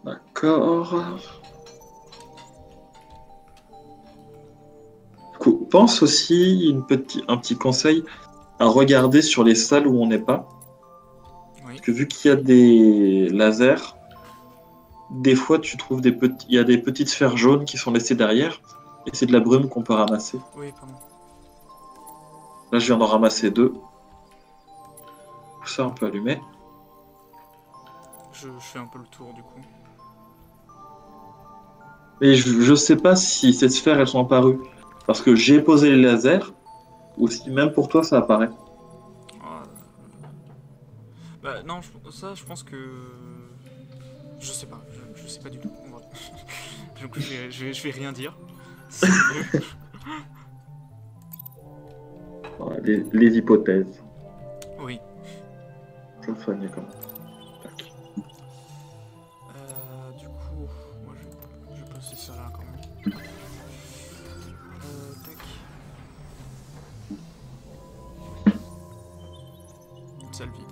D'accord. Pense aussi un petit conseil à regarder sur les salles où on n'est pas. Oui. Parce que vu qu'il y a des lasers, des fois tu trouves il y a des petites sphères jaunes qui sont laissées derrière et c'est de la brume qu'on peut ramasser. Oui, pardon. Là je viens d'en ramasser 2. Ça on peut allumer. Je fais un peu le tour du coup. Mais je sais pas si ces sphères, elles sont apparues. Parce que j'ai posé les lasers, ou si même pour toi, ça apparaît. Ah, bah non, ça je pense que... Je sais pas, je sais pas du tout. En vrai. Donc je vais rien dire. C'est mieux. Voilà, les hypothèses. Oui. Je le soignais quand même. Tac. Du coup, moi je vais passer ça là quand même. Tac. Une salle vide.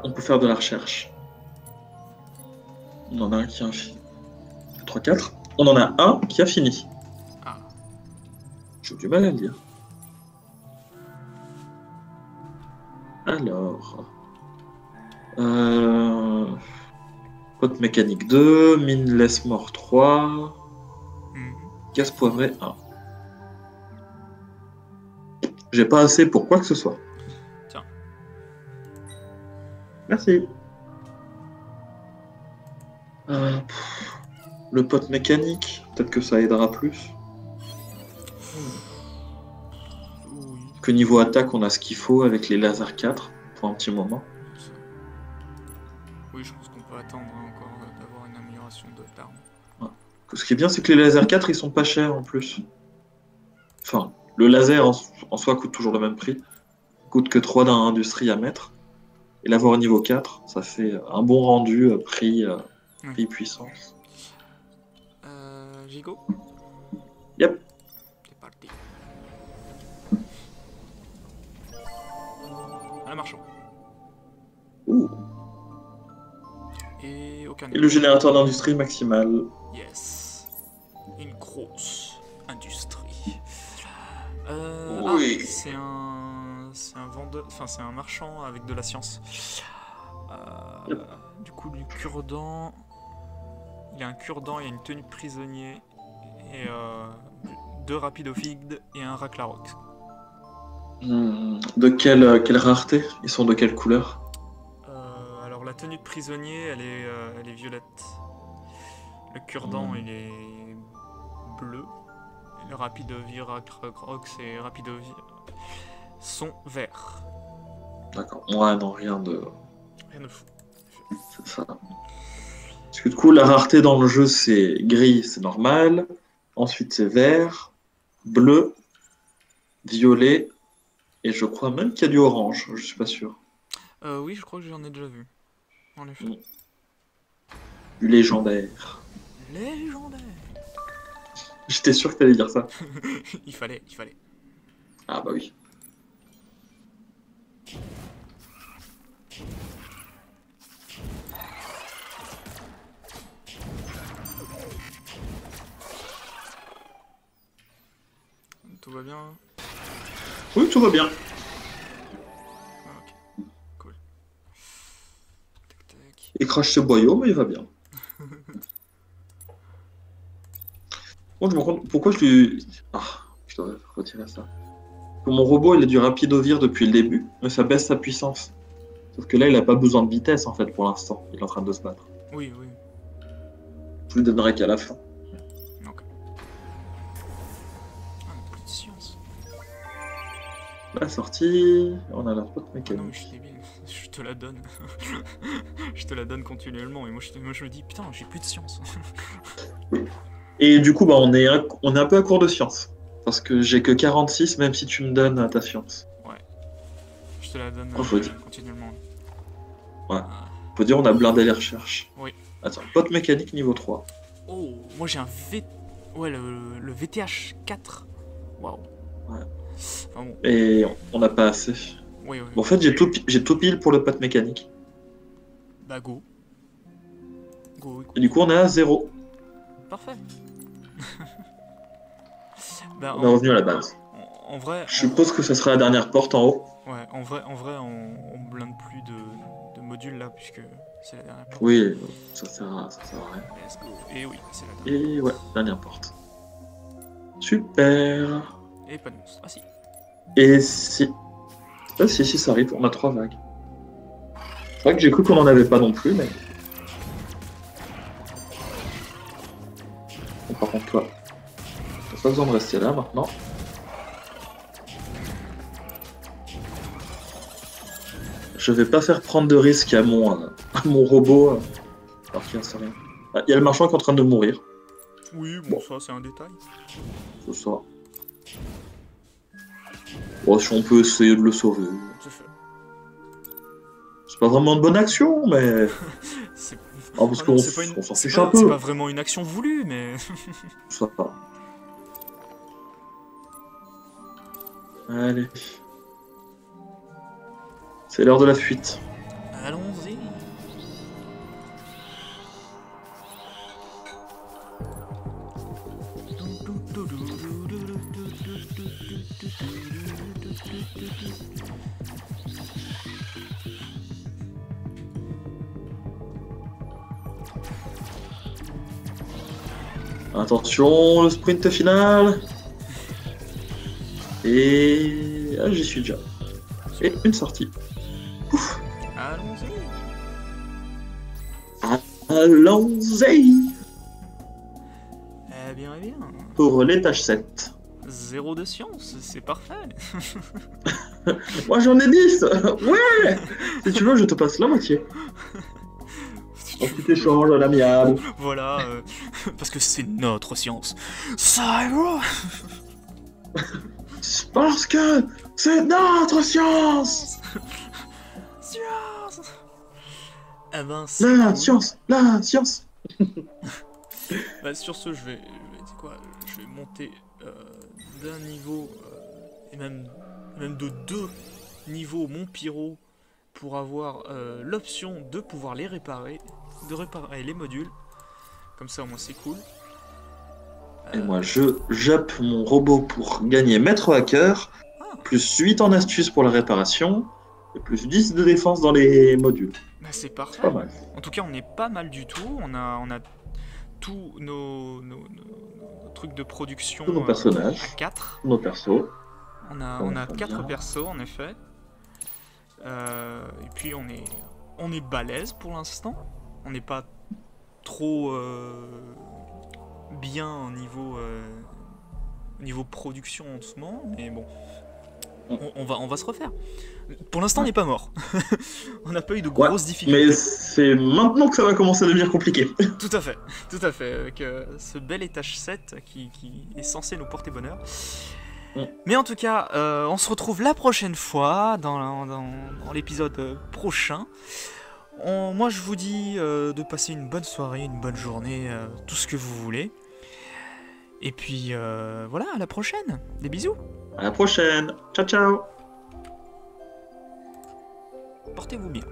On peut faire de la recherche. On en a un qui a fini. 3, 4. On en a un qui a fini. Ah. J'ai du mal à le dire. Alors. Pote mécanique 2, mine laisse mort 3, gaz poivré 1. J'ai pas assez pour quoi que ce soit. Tiens. Merci. Le pote mécanique, peut-être que ça aidera plus. Oui. Que niveau attaque, on a ce qu'il faut avec les lasers 4 pour un petit moment. Oui, je pense qu'on peut attendre encore d'avoir une amélioration d'arme. Ouais. Ce qui est bien, c'est que les lasers 4, ils sont pas chers en plus. Enfin, le laser en soi coûte toujours le même prix. Coûte que 3 dans l'industrie à mettre. Et l'avoir au niveau 4, ça fait un bon rendu prix puissance. Gigo? Yep. C'est parti. À la marchand. Ouh. Et aucun. Et le générateur d'industrie maximal. Yes. Une grosse industrie. Oui. C'est un vendeur, enfin c'est un marchand avec de la science. Yep. Du coup, du cure-dent. Il a un cure-dent, il a une tenue de prisonnier et 2 rapidophiles et un raclarox. De quelle rareté? Ils sont de quelle couleur? Alors la tenue de prisonnier, elle est violette. Le cure-dent, il est bleu. Le rapidovir, raclarox et rapidovir sont verts. D'accord. Ouais, non, rien de fou. C'est ça. Parce que du coup, la rareté dans le jeu, c'est gris, c'est normal. Ensuite, c'est vert, bleu, violet, et je crois même qu'il y a du orange, je suis pas sûr. Oui, je crois que j'en ai déjà vu. En effet. Du légendaire. Légendaire. J'étais sûr que t'allais dire ça. il fallait. Ah bah oui. Tout va bien? Oui, tout va bien. Ah, ok. Cool. Tac, tac. Il crache ses boyaux, mais il va bien. Bon, je me rends compte pourquoi je lui... Ah, je dois retirer ça. Que mon robot, il a du rapidovir depuis le début, mais ça baisse sa puissance. Sauf que là, il a pas besoin de vitesse, en fait, pour l'instant. Il est en train de se battre. Oui. Je lui donnerai qu'à la fin. Ok. Ah, mais plus de science. La sortie, on a la pote Ah non, mais je mécanique. suis débile. Je te la donne. Je te la donne continuellement. Et moi, je me dis, putain, j'ai plus de science. Et du coup, bah, on est un peu à court de science. Parce que j'ai que 46, même si tu me donnes ta science. Ouais. Je te la donne faut dire. continuellement. Ouais. Faut dire, on a blindé les recherches. Oui. Attends, pote mécanique niveau 3. Oh, moi j'ai un Ouais, le VTH 4. Waouh. Ouais. Enfin bon. Et on n'a pas assez. Oui. Bon, en fait, j'ai tout pile pour le pote mécanique. Bah, go. Go, écoute. Et du coup, on est à 0. Parfait. Bah, On est revenu à la base. En vrai. Je suppose que ce sera la dernière porte en haut. Ouais, en vrai, on blinde plus de modules là, puisque c'est la dernière porte. Oui, ça sert à rien. Let's go. Et oui, c'est la dernière. Et ouais, dernière porte. Super. Et pas de monstre. Ah si. Et si... Ah, si, ça arrive, on a 3 vagues. C'est vrai que j'ai cru qu'on en avait pas non plus, mais... Bon, par contre, toi, t'as pas besoin de rester là maintenant. Je vais pas faire prendre de risques à mon robot. Alors qu'il en sait rien. Ah, il y a le marchand qui est en train de mourir. Oui, bon, ça c'est un détail. C'est ça. Bon, si on peut essayer de le sauver. C'est fait. C'est pas vraiment une bonne action, mais... C'est... Ah, parce Ah qu'on non, c'est pas une- on s'en c'est fiche pas- un peu. C'est pas vraiment une action voulue, mais... Ça va. Allez. C'est l'heure de la fuite. Allons-y. Attention, le sprint final. Et... Ah, j'y suis déjà. Et une sortie. Ouf. Allons-y. Allons-y Eh bien, eh bien. pour l'étage 7. 0 de science, c'est parfait. Moi j'en ai 10. Ouais. Si tu veux, je te passe la moitié. Un petit échange à l'amiable. Voilà, parce que c'est notre science. Cyber. Parce que c'est notre science. Science. Eh ben, c'est La cool. science, la science. Bah, sur ce, je vais je vais monter d'un niveau et même de 2 niveaux mon pyro pour avoir l'option de pouvoir les réparer, de réparer les modules. Comme ça, au moins, c'est cool. Et moi je jappe mon robot pour gagner maître hacker, plus 8 en astuce pour la réparation, et plus 10 de défense dans les modules. Bah, c'est parfait. C'est pas mal. En tout cas, on est pas mal du tout. On a tous nos trucs de production Tous nos personnages. à 4. Nos persos. On a ça 4 bien. persos en effet. Et puis on est balèze pour l'instant. On n'est pas trop bien au niveau production en ce moment, mais bon, on va se refaire. Pour l'instant, on n'est pas mort. On n'a pas eu de grosses difficultés. Mais c'est maintenant que ça va commencer à devenir compliqué. Tout à fait, avec ce bel étage 7 qui est censé nous porter bonheur. Mais en tout cas, on se retrouve la prochaine fois, dans l'épisode prochain. Moi, je vous dis de passer une bonne soirée, une bonne journée, tout ce que vous voulez. Et puis, voilà, à la prochaine. Des bisous. À la prochaine. Ciao, ciao. Portez-vous bien.